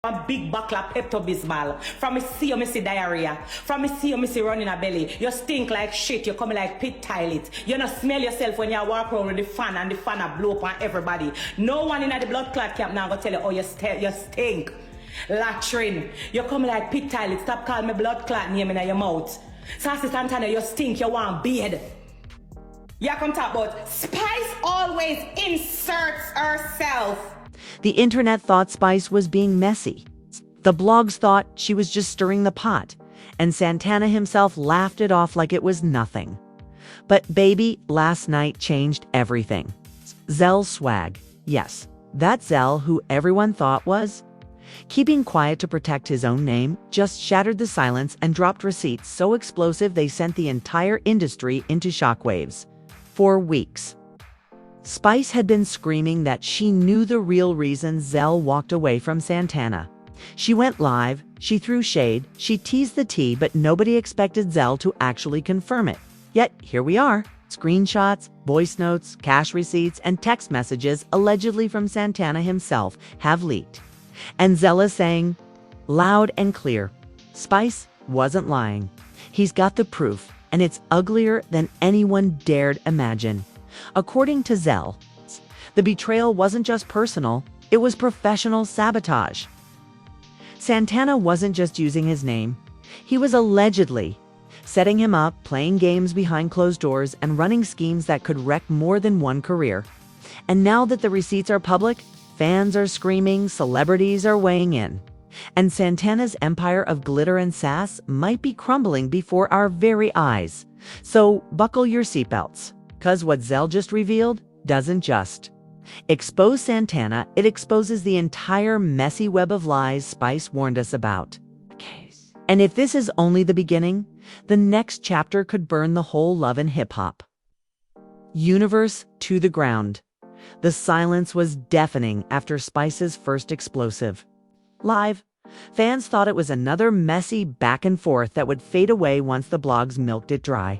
A big buckle of Pepto-Bismol. From me see you, me see diarrhea. From me see you, me see running a belly. You stink like shit. You come like pit toilet. You not smell yourself when you walk around with the fan and the fan a blow up on everybody. No one in the blood clot camp now gonna tell you, oh, you stink. Latrine. You come like pit toilet. Stop calling me blood clot name in your mouth. Saucy Santana, you stink. You want beard. You come talk about Spice always inserts herself. The internet thought Spice was being messy. The blogs thought she was just stirring the pot, and Santana himself laughed it off like it was nothing. But baby, last night changed everything. Zell's swag. Yes, that Zell who everyone thought was keeping quiet to protect his own name just shattered the silence and dropped receipts so explosive they sent the entire industry into shockwaves. For weeks, Spice had been screaming that she knew the real reason Zell walked away from Santana. She went live, she threw shade, she teased the tea, but nobody expected Zell to actually confirm it. Yet here we are. Screenshots, voice notes, cash receipts, and text messages allegedly from Santana himself have leaked. And Zell is saying, loud and clear, Spice wasn't lying. He's got the proof, and it's uglier than anyone dared imagine. According to Zell, the betrayal wasn't just personal, it was professional sabotage. Santana wasn't just using his name. He was allegedly setting him up, playing games behind closed doors, and running schemes that could wreck more than one career. And now that the receipts are public, fans are screaming, celebrities are weighing in. And Santana's empire of glitter and sass might be crumbling before our very eyes. So buckle your seatbelts. Because what Zell just revealed doesn't just expose Santana, it exposes the entire messy web of lies Spice warned us about. And if this is only the beginning, the next chapter could burn the whole love and hip-hop universe to the ground. The silence was deafening after Spice's first explosive. Live, fans thought it was another messy back and forth that would fade away once the blogs milked it dry.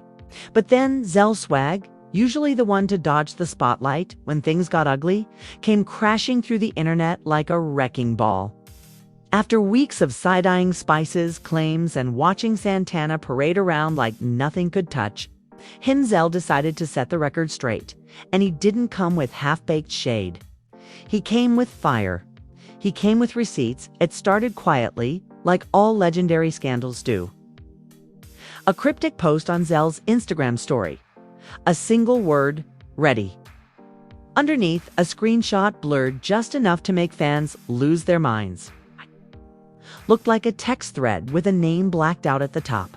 But then Zell's swag, usually the one to dodge the spotlight when things got ugly, came crashing through the internet like a wrecking ball. After weeks of side-eyeing Spice's claims and watching Santana parade around like nothing could touch, Zell decided to set the record straight, and he didn't come with half-baked shade. He came with fire. He came with receipts. It started quietly, like all legendary scandals do. A cryptic post on Zell's Instagram story. A single word, ready. Underneath, a screenshot blurred just enough to make fans lose their minds. Looked like a text thread with a name blacked out at the top.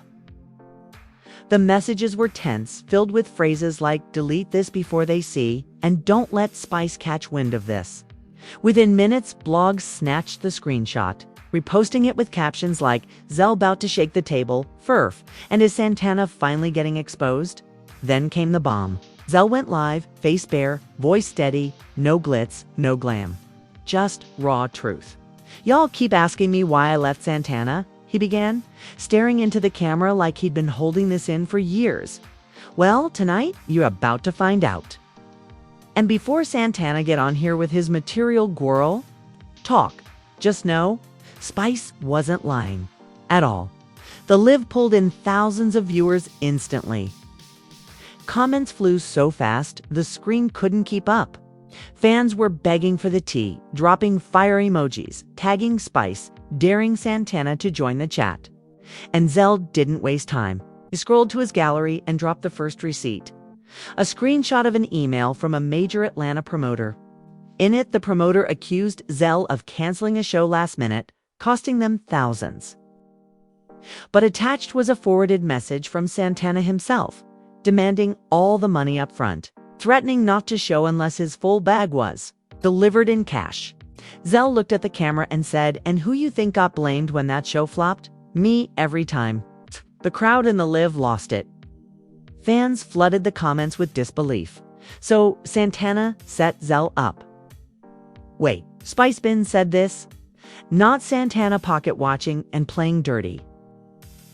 The messages were tense, filled with phrases like delete this before they see and don't let Spice catch wind of this. Within minutes, blogs snatched the screenshot, reposting it with captions like Zell about to shake the table, Furf, and is Santana finally getting exposed? Then came the bomb. Zell went live, face bare, voice steady, no glitz, no glam. Just raw truth. Y'all keep asking me why I left Santana, he began, staring into the camera like he'd been holding this in for years. Well, tonight, you're about to find out. And before Santana get on here with his material gwirl, talk, just know, Spice wasn't lying. At all. The live pulled in thousands of viewers instantly. Comments flew so fast, the screen couldn't keep up. Fans were begging for the tea, dropping fire emojis, tagging Spice, daring Santana to join the chat. And Zell didn't waste time. He scrolled to his gallery and dropped the first receipt. A screenshot of an email from a major Atlanta promoter. In it, the promoter accused Zell of canceling a show last minute, costing them thousands. But attached was a forwarded message from Santana himself, demanding all the money up front, threatening not to show unless his full bag was delivered in cash. Zell looked at the camera and said, and who you think got blamed when that show flopped? Me, every time. The crowd in the live lost it. Fans flooded the comments with disbelief. So Santana set Zell up. Wait, Spice Bin said this? Not Santana pocket watching and playing dirty.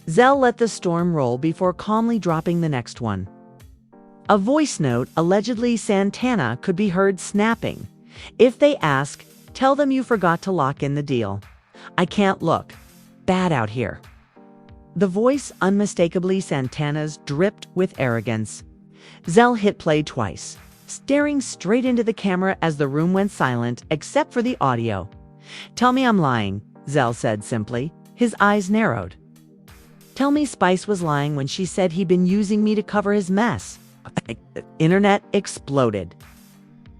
Zell let the storm roll before calmly dropping the next one. A voice note, allegedly Santana, could be heard snapping. If they ask, tell them you forgot to lock in the deal. I can't look. Bad out here. The voice, unmistakably Santana's, dripped with arrogance. Zell hit play twice, staring straight into the camera as the room went silent except for the audio. Tell me I'm lying, Zell said simply. His eyes narrowed. Tell me Spice was lying when she said he'd been using me to cover his mess. Internet exploded.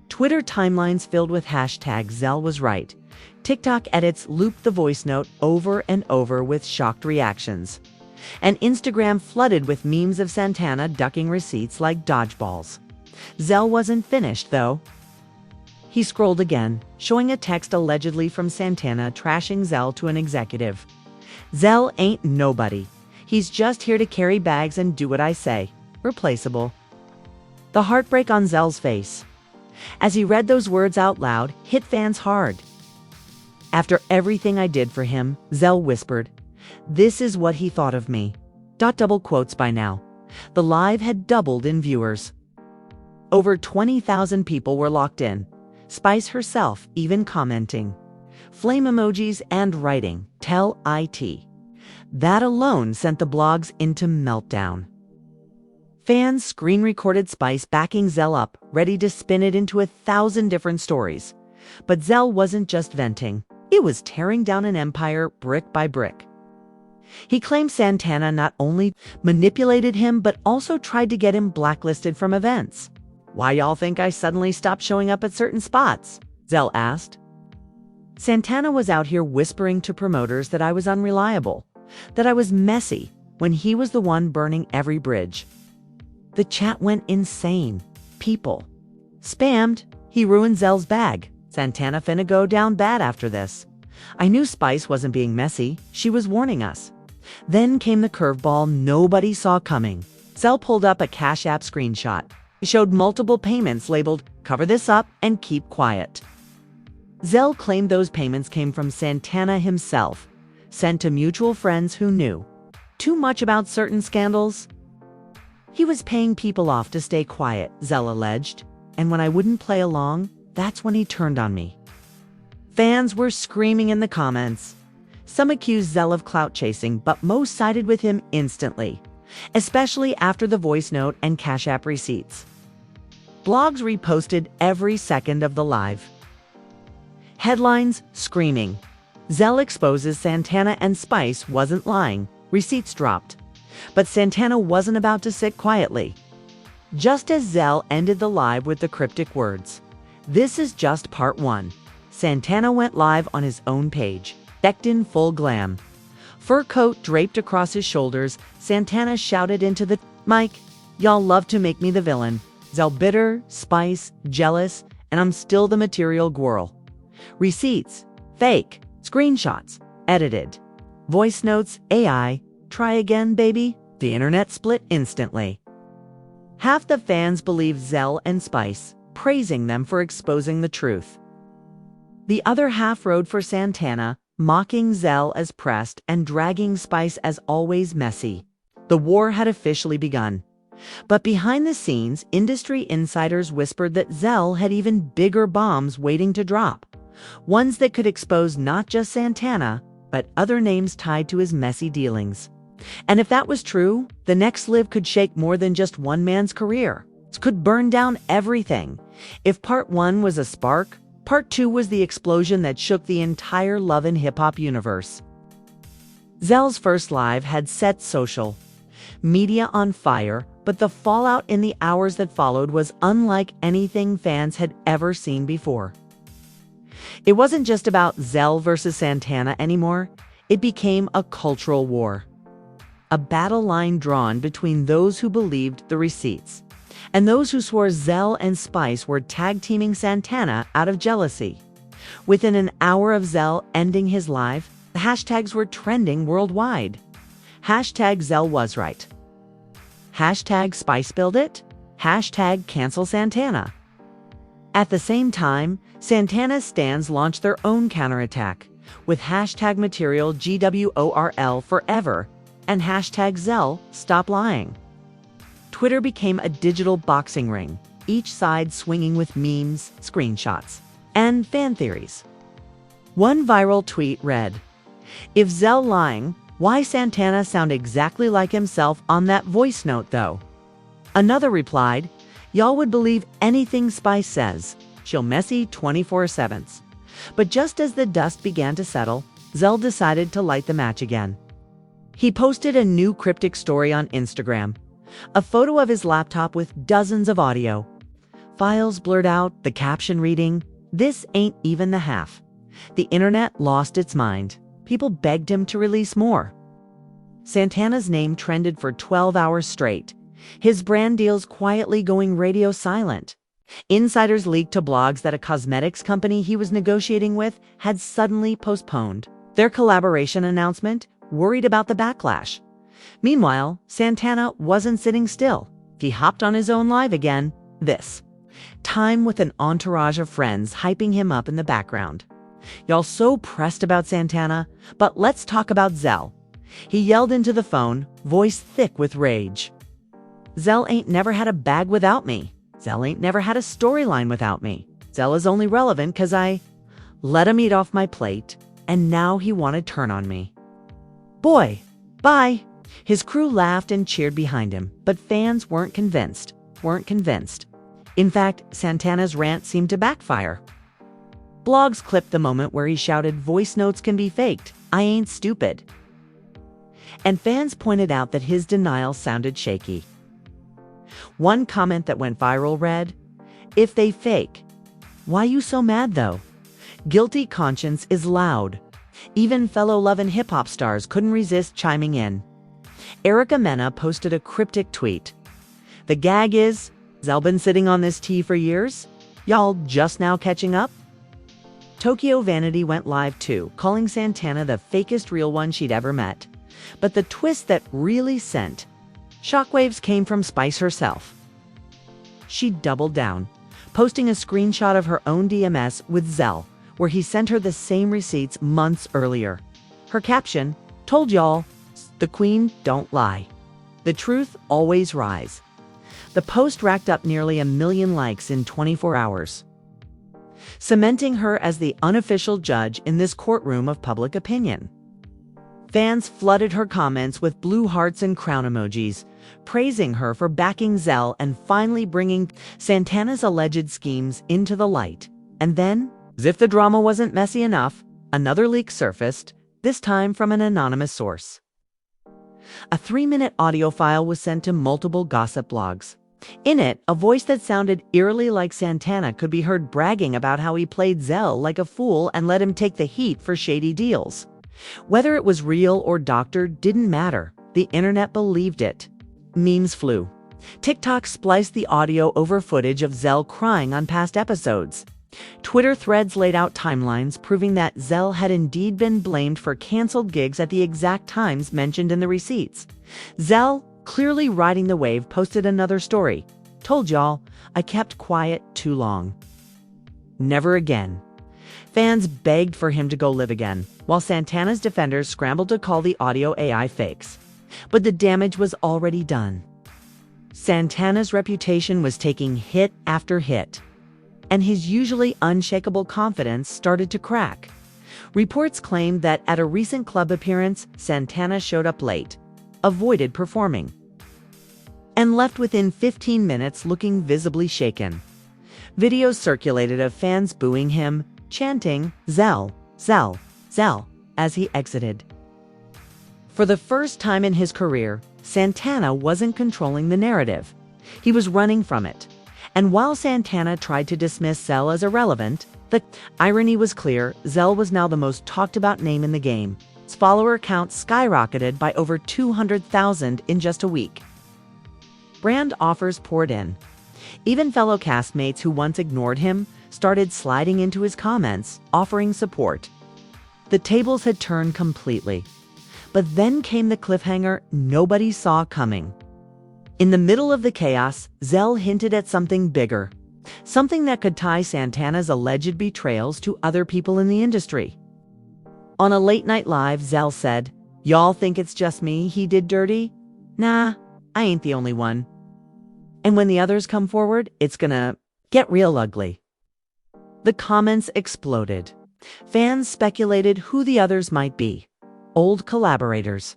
Twitter timelines filled with hashtag Zell was right. TikTok edits looped the voice note over and over with shocked reactions. And Instagram flooded with memes of Santana ducking receipts like dodgeballs. Zell wasn't finished, though. He scrolled again, showing a text allegedly from Santana trashing Zell to an executive. Zell ain't nobody. He's just here to carry bags and do what I say. Replaceable. The heartbreak on Zell's face, as he read those words out loud, hit fans hard. After everything I did for him, Zell whispered, this is what he thought of me. Double quotes by now. The live had doubled in viewers. Over 20,000 people were locked in, Spice herself even commenting. Flame emojis and writing, tell IT. That alone sent the blogs into meltdown. Fans screen-recorded Spice backing Zell up, ready to spin it into 1,000 different stories. But Zell wasn't just venting. It was tearing down an empire brick by brick. He claimed Santana not only manipulated him, but also tried to get him blacklisted from events. Why y'all think I suddenly stopped showing up at certain spots? Zell asked. Santana was out here whispering to promoters that I was unreliable, that I was messy, when he was the one burning every bridge. The chat went insane. People spammed, he ruined Zell's bag. Santana finna go down bad after this. I knew Spice wasn't being messy. She was warning us. Then came the curveball nobody saw coming. Zell pulled up a Cash App screenshot. He showed multiple payments labeled, cover this up and keep quiet. Zell claimed those payments came from Santana himself, sent to mutual friends who knew too much about certain scandals. He was paying people off to stay quiet, Zell alleged, and when I wouldn't play along, that's when he turned on me. Fans were screaming in the comments. Some accused Zell of clout chasing, but most sided with him instantly, especially after the voice note and Cash App receipts. Blogs reposted every second of the live. Headlines screaming. Zell exposes Santana and Spice wasn't lying. Receipts dropped. But Santana wasn't about to sit quietly. Just as Zell ended the live with the cryptic words, "This is just part one," Santana went live on his own page, decked in full glam. Fur coat draped across his shoulders, Santana shouted into the mic, "Y'all love to make me the villain. Zell bitter, Spice, jealous, and I'm still the material gwirl. Receipts, fake, screenshots, edited. Voice notes, AI. Try again, baby." The internet split instantly. Half the fans believed Zell and Spice, praising them for exposing the truth. The other half rode for Santana, mocking Zell as pressed and dragging Spice as always messy. The war had officially begun. But behind the scenes, industry insiders whispered that Zell had even bigger bombs waiting to drop. Ones that could expose not just Santana, but other names tied to his messy dealings. And if that was true, the next live could shake more than just one man's career. It could burn down everything. If part one was a spark, part two was the explosion that shook the entire love and hip-hop universe. Zell's first live had set social media on fire, but the fallout in the hours that followed was unlike anything fans had ever seen before. It wasn't just about Zell versus Santana anymore. It became a cultural war. A battle line drawn between those who believed the receipts and those who swore Zell and Spice were tag-teaming Santana out of jealousy. Within an hour of Zell ending his live, the hashtags were trending worldwide. Hashtag Zell was right. Hashtag Spice spilled it. Hashtag cancel Santana. At the same time, Santana's stans launched their own counterattack with hashtag material GWORL forever and hashtag Zell stop lying. Twitter became a digital boxing ring, each side swinging with memes, screenshots, and fan theories. One viral tweet read, If Zell lying, why Santana sound exactly like himself on that voice note though? Another replied, y'all would believe anything Spice says. She'll messy 24/7. But just as the dust began to settle, Zell decided to light the match again. He posted a new cryptic story on Instagram, a photo of his laptop with dozens of audio files blurred out, the caption reading, "This ain't even the half." The internet lost its mind. People begged him to release more. Santana's name trended for 12 hours straight, his brand deals quietly going radio silent. Insiders leaked to blogs that a cosmetics company he was negotiating with had suddenly postponed their collaboration announcement, worried about the backlash. Meanwhile, Santana wasn't sitting still. He hopped on his own live again, this time with an entourage of friends hyping him up in the background. Y'all so pressed about Santana, but let's talk about Zell. He yelled into the phone, voice thick with rage. Zell ain't never had a bag without me. Zell ain't never had a storyline without me. Zell is only relevant because I let him eat off my plate, and now he want to turn on me. Boy, bye. His crew laughed and cheered behind him, but fans weren't convinced. In fact, Santana's rant seemed to backfire. Blogs clipped the moment where he shouted, "Voice notes can be faked. I ain't stupid." And fans pointed out that his denial sounded shaky. One comment that went viral read, "If they fake, why you so mad though? Guilty conscience is loud." Even fellow Love and Hip Hop stars couldn't resist chiming in. Erica Mena posted a cryptic tweet. "The gag is, Zell been sitting on this tea for years? Y'all just now catching up?" Tokyo Vanity went live too, calling Santana the fakest real one she'd ever met. But the twist that really sent shockwaves came from Spice herself. She doubled down, posting a screenshot of her own DMS with Zell, where he sent her the same receipts months earlier. Her caption, "Told y'all, the queen don't lie. The truth always rise." The post racked up nearly 1 million likes in 24 hours, cementing her as the unofficial judge in this courtroom of public opinion. Fans flooded her comments with blue hearts and crown emojis, praising her for backing Zell and finally bringing Santana's alleged schemes into the light. And then, as if the drama wasn't messy enough, another leak surfaced, this time from an anonymous source. A 3-minute audio file was sent to multiple gossip blogs. In it, a voice that sounded eerily like Santana could be heard bragging about how he played Zell like a fool and let him take the heat for shady deals. Whether it was real or doctored didn't matter. The internet believed it. Memes flew. TikTok spliced the audio over footage of Zell crying on past episodes. Twitter threads laid out timelines proving that Zell had indeed been blamed for canceled gigs at the exact times mentioned in the receipts. Zell, clearly riding the wave, posted another story. "Told y'all, I kept quiet too long. Never again." Fans begged for him to go live again, while Santana's defenders scrambled to call the audio AI fakes. But the damage was already done. Santana's reputation was taking hit after hit, and his usually unshakable confidence started to crack. Reports claimed that at a recent club appearance, Santana showed up late, avoided performing, and left within 15 minutes looking visibly shaken. Videos circulated of fans booing him, chanting, "Zell, Zell, Zell," as he exited. For the first time in his career, Santana wasn't controlling the narrative. He was running from it. And while Santana tried to dismiss Zell as irrelevant, the irony was clear. Zell was now the most talked about name in the game. His follower count skyrocketed by over 200,000 in just a week. Brand offers poured in. Even fellow castmates who once ignored him started sliding into his comments, offering support. The tables had turned completely. But then came the cliffhanger nobody saw coming. In the middle of the chaos, Zell hinted at something bigger, something that could tie Santana's alleged betrayals to other people in the industry. On a late night live, Zell said, "Y'all think it's just me he did dirty? Nah, I ain't the only one. And when the others come forward, it's gonna get real ugly." The comments exploded. Fans speculated who the others might be. old collaborators,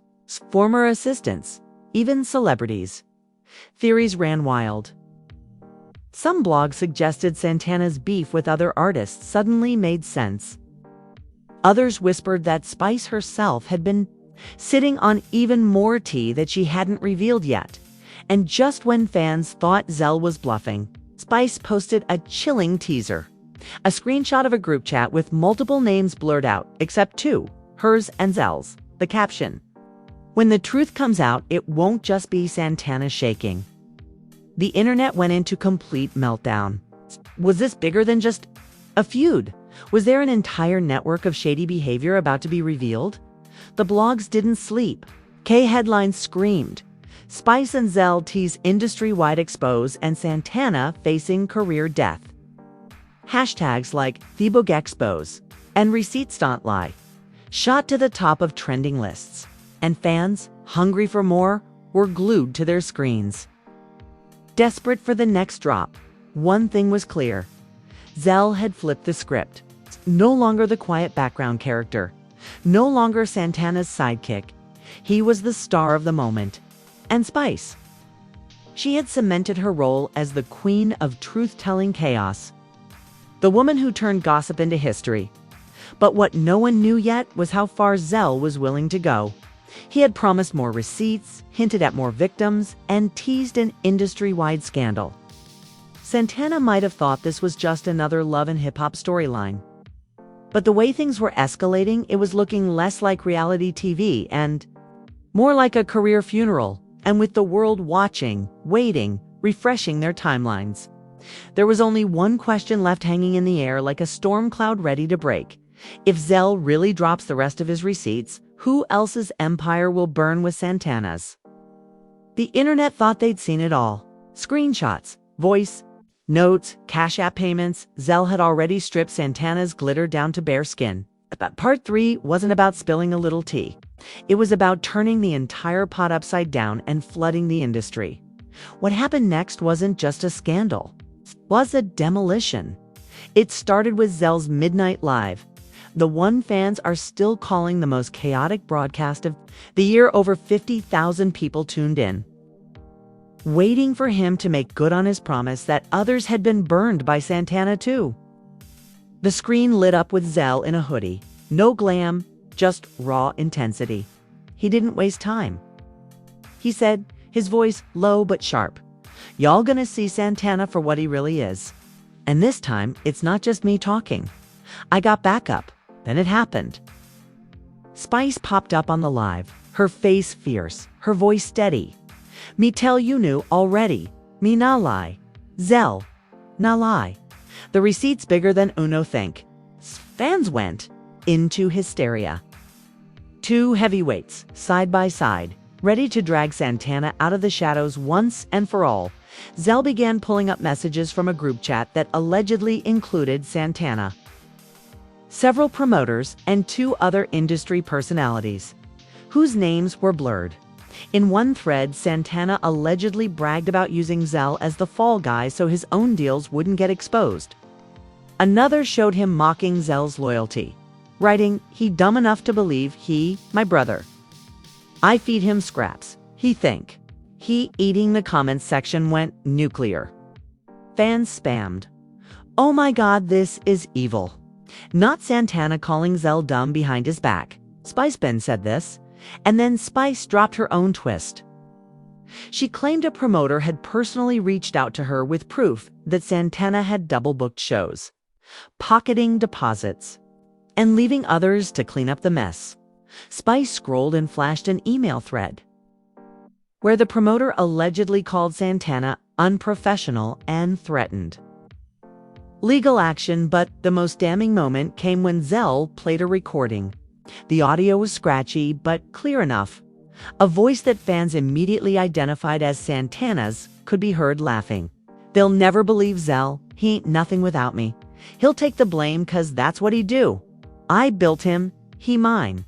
former assistants, even celebrities. Theories ran wild. Some blogs suggested Santana's beef with other artists suddenly made sense. Others whispered that Spice herself had been sitting on even more tea that she hadn't revealed yet. And just when fans thought Zell was bluffing, Spice posted a chilling teaser. A screenshot of a group chat with multiple names blurred out, except two, hers and Zell's. The caption: "When the truth comes out, it won't just be Santana shaking." The internet went into complete meltdown. Was this bigger than just a feud? Was there an entire network of shady behavior about to be revealed? The blogs didn't sleep. K-headlines screamed. Spice and Zell tease industry-wide expose and Santana facing career death. Hashtags like TheBookExpose and Receipts Don't Lie shot to the top of trending lists, and fans, hungry for more, were glued to their screens. Desperate for the next drop, one thing was clear. Zell had flipped the script. No longer the quiet background character. No longer Santana's sidekick. He was the star of the moment. And Spice. She had cemented her role as the queen of truth-telling chaos. The woman who turned gossip into history. But what no one knew yet was how far Zell was willing to go. He had promised more receipts, hinted at more victims, and teased an industry-wide scandal. Santana might have thought this was just another love and hip-hop storyline. But the way things were escalating, it was looking less like reality TV and more like a career funeral, and with the world watching, waiting, refreshing their timelines. There was only one question left hanging in the air like a storm cloud ready to break. If Zell really drops the rest of his receipts, who else's empire will burn with Santana's? The internet thought they'd seen it all. Screenshots, voice notes, Cash App payments. Zell had already stripped Santana's glitter down to bare skin. But part 3 wasn't about spilling a little tea. It was about turning the entire pot upside down and flooding the industry. What happened next wasn't just a scandal. It was a demolition. It started with Zell's Midnight Live, the one fans are still calling the most chaotic broadcast of the year. Over 50,000 people tuned in, waiting for him to make good on his promise that others had been burned by Santana too. The screen lit up with Zell in a hoodie. No glam, just raw intensity. He didn't waste time. He said, his voice low but sharp, "Y'all gonna see Santana for what he really is. And this time, it's not just me talking. I got backup." Then it happened. Spice popped up on the live, her face fierce, her voice steady. "Me tell you knew already. Me nah lie. Zell, nah lie. The receipt's bigger than Uno think." Fans went into hysteria. Two heavyweights, side by side, ready to drag Santana out of the shadows once and for all. Zell began pulling up messages from a group chat that allegedly included Santana, several promoters, and 2 other industry personalities, whose names were blurred. In one thread, Santana allegedly bragged about using Zell as the fall guy so his own deals wouldn't get exposed. Another showed him mocking Zell's loyalty, writing, "He dumb enough to believe he, my brother. I feed him scraps, he think." He eating the comments section went nuclear. Fans spammed, "Oh my God, this is evil." Not Santana calling Zell dumb behind his back. Spice Ben said this, and then Spice dropped her own twist. She claimed a promoter had personally reached out to her with proof that Santana had double-booked shows, pocketing deposits, and leaving others to clean up the mess. Spice scrolled and flashed an email thread where the promoter allegedly called Santana unprofessional and threatened legal action, but the most damning moment came when Zell played a recording. The audio was scratchy, but clear enough. A voice that fans immediately identified as Santana's could be heard laughing. "They'll never believe Zell. He ain't nothing without me. He'll take the blame 'cause that's what he do. I built him. He mine."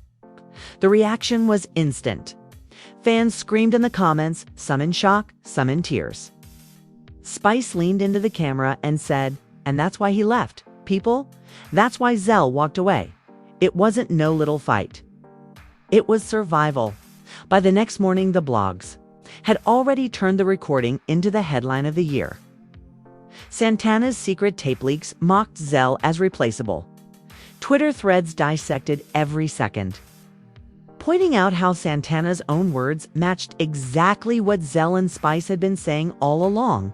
The reaction was instant. Fans screamed in the comments, some in shock, some in tears. Spice leaned into the camera and said, "And that's why he left, people. That's why Zell walked away. It wasn't no little fight. It was survival. By the next morning, the blogs had already turned the recording into the headline of the year. Santana's secret tape leaks mocked Zell as replaceable. Twitter threads dissected every second, pointing out how Santana's own words matched exactly what Zell and Spice had been saying all along.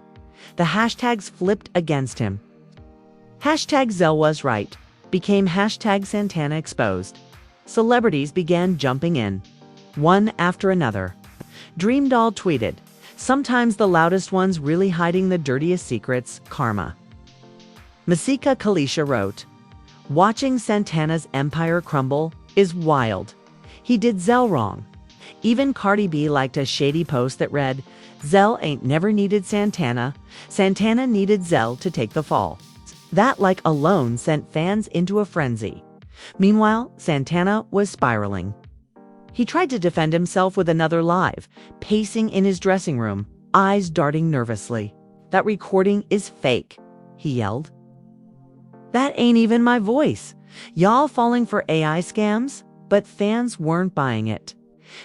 The hashtags flipped against him. Hashtag Zell was right became hashtag Santana exposed. Celebrities began jumping in, one after another. Dream Doll tweeted, "Sometimes the loudest ones really hiding the dirtiest secrets, karma." Masika Kalisha wrote, "Watching Santana's empire crumble is wild. He did Zell wrong." Even Cardi B liked a shady post that read, "Zell ain't never needed Santana. Santana needed Zell to take the fall." That like alone sent fans into a frenzy. Meanwhile, Santana was spiraling. He tried to defend himself with another live, pacing in his dressing room, eyes darting nervously. "That recording is fake," he yelled. "That ain't even my voice. Y'all falling for AI scams?" But fans weren't buying it.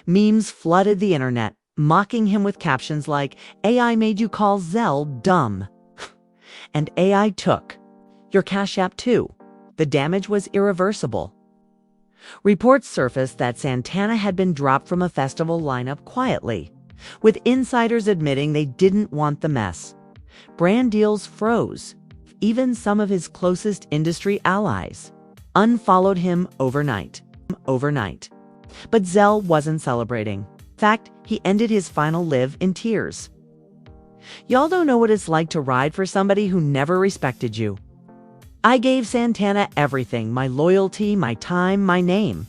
Memes flooded the internet, mocking him with captions like, "AI made you call Zell dumb." And AI took your Cash App too. The damage was irreversible. Reports surfaced that Santana had been dropped from a festival lineup quietly, with insiders admitting they didn't want the mess. Brand deals froze. Even some of his closest industry allies unfollowed him overnight. But Zell wasn't celebrating. In fact, he ended his final live in tears. "Y'all don't know what it's like to ride for somebody who never respected you. I gave Santana everything, my loyalty, my time, my name.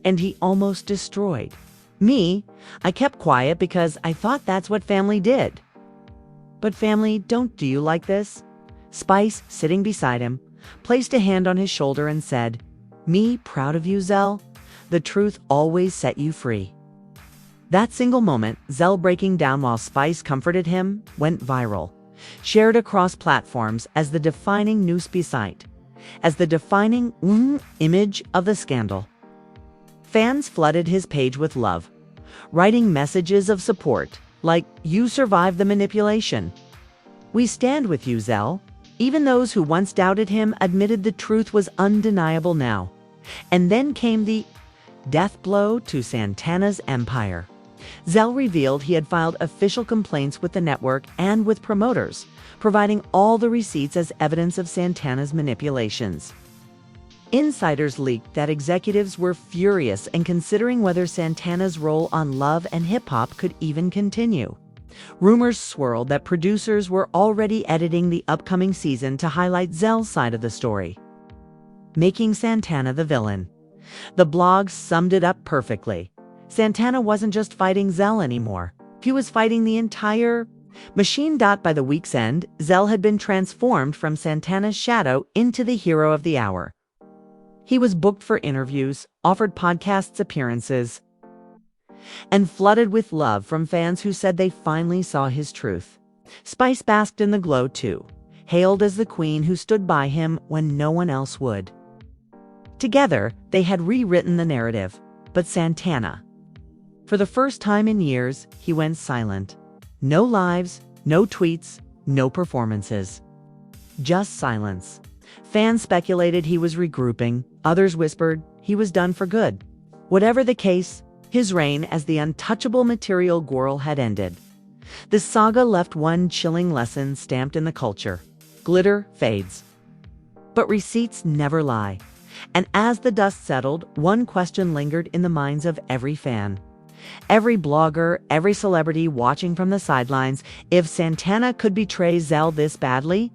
And he almost destroyed me. I kept quiet because I thought that's what family did." But family don't do you like this? Spice, sitting beside him, placed a hand on his shoulder and said, "Me proud of you, Zell. The truth always set you free." That single moment, Zell breaking down while Spice comforted him, went viral, shared across platforms as the defining newspeak site, as the defining image of the scandal. Fans flooded his page with love, writing messages of support, like, "You survived the manipulation. We stand with you, Zell." Even those who once doubted him admitted the truth was undeniable now. And then came the death blow to Santana's empire. Zell revealed he had filed official complaints with the network and with promoters, providing all the receipts as evidence of Santana's manipulations. Insiders leaked that executives were furious and considering whether Santana's role on Love and Hip Hop could even continue. Rumors swirled that producers were already editing the upcoming season to highlight Zell's side of the story, making Santana the villain. The blog summed it up perfectly. Santana wasn't just fighting Zell anymore. He was fighting the entire machine. By the week's end, Zell had been transformed from Santana's shadow into the hero of the hour. He was booked for interviews, offered podcast appearances, and flooded with love from fans who said they finally saw his truth. Spice basked in the glow too, hailed as the queen who stood by him when no one else would. Together, they had rewritten the narrative. But Santana, for the first time in years, he went silent. No lives, no tweets, no performances. Just silence. Fans speculated he was regrouping. Others whispered he was done for good. Whatever the case, his reign as the untouchable material girl had ended. The saga left one chilling lesson stamped in the culture. Glitter fades, but receipts never lie. And as the dust settled, one question lingered in the minds of every fan, every blogger, every celebrity watching from the sidelines. If Santana could betray Zell this badly,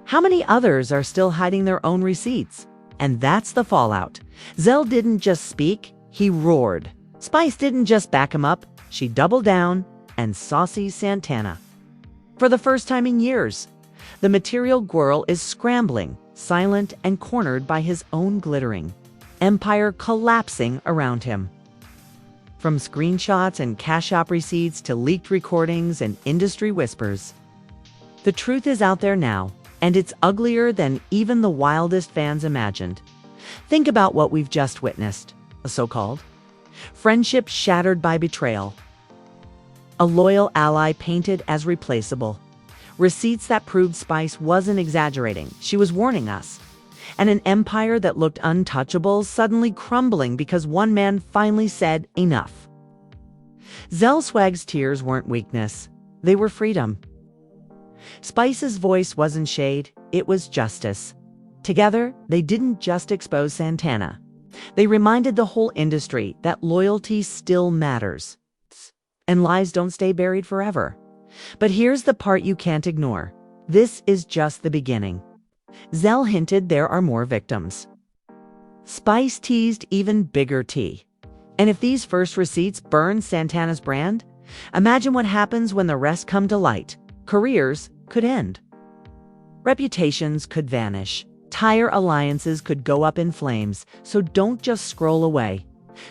how many others are still hiding their own receipts? And that's the fallout. Zell didn't just speak, he roared. Spice didn't just back him up, she doubled down, and Saucy Santana. For the first time in years, the material girl is scrambling, silent and cornered by his own glittering empire collapsing around him. From screenshots and Cash App receipts to leaked recordings and industry whispers, the truth is out there now, and it's uglier than even the wildest fans imagined. Think about what we've just witnessed. A so-called. Friendship shattered by betrayal. A loyal ally painted as replaceable. Receipts that proved Spice wasn't exaggerating. She was warning us. And an empire that looked untouchable suddenly crumbling because one man finally said enough. Zell Swag's tears weren't weakness. They were freedom. Spice's voice wasn't shade. It was justice. Together, they didn't just expose Santana. They reminded the whole industry that loyalty still matters. And lies don't stay buried forever. But here's the part you can't ignore. This is just the beginning. Zell hinted there are more victims. Spice teased even bigger tea. And if these first receipts burn Santana's brand, imagine what happens when the rest come to light. Careers could end. Reputations could vanish. Entire alliances could go up in flames. So don't just scroll away.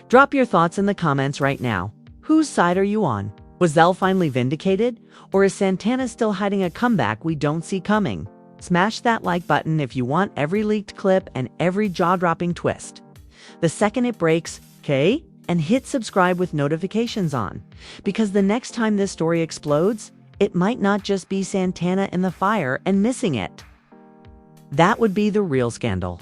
Drop your thoughts in the comments right now. Whose side are you on? Was Zell finally vindicated? Or is Santana still hiding a comeback we don't see coming? Smash that like button if you want every leaked clip and every jaw-dropping twist. The second it breaks, okay? And hit subscribe with notifications on. Because the next time this story explodes, it might not just be Santana in the fire and missing it. That would be the real scandal.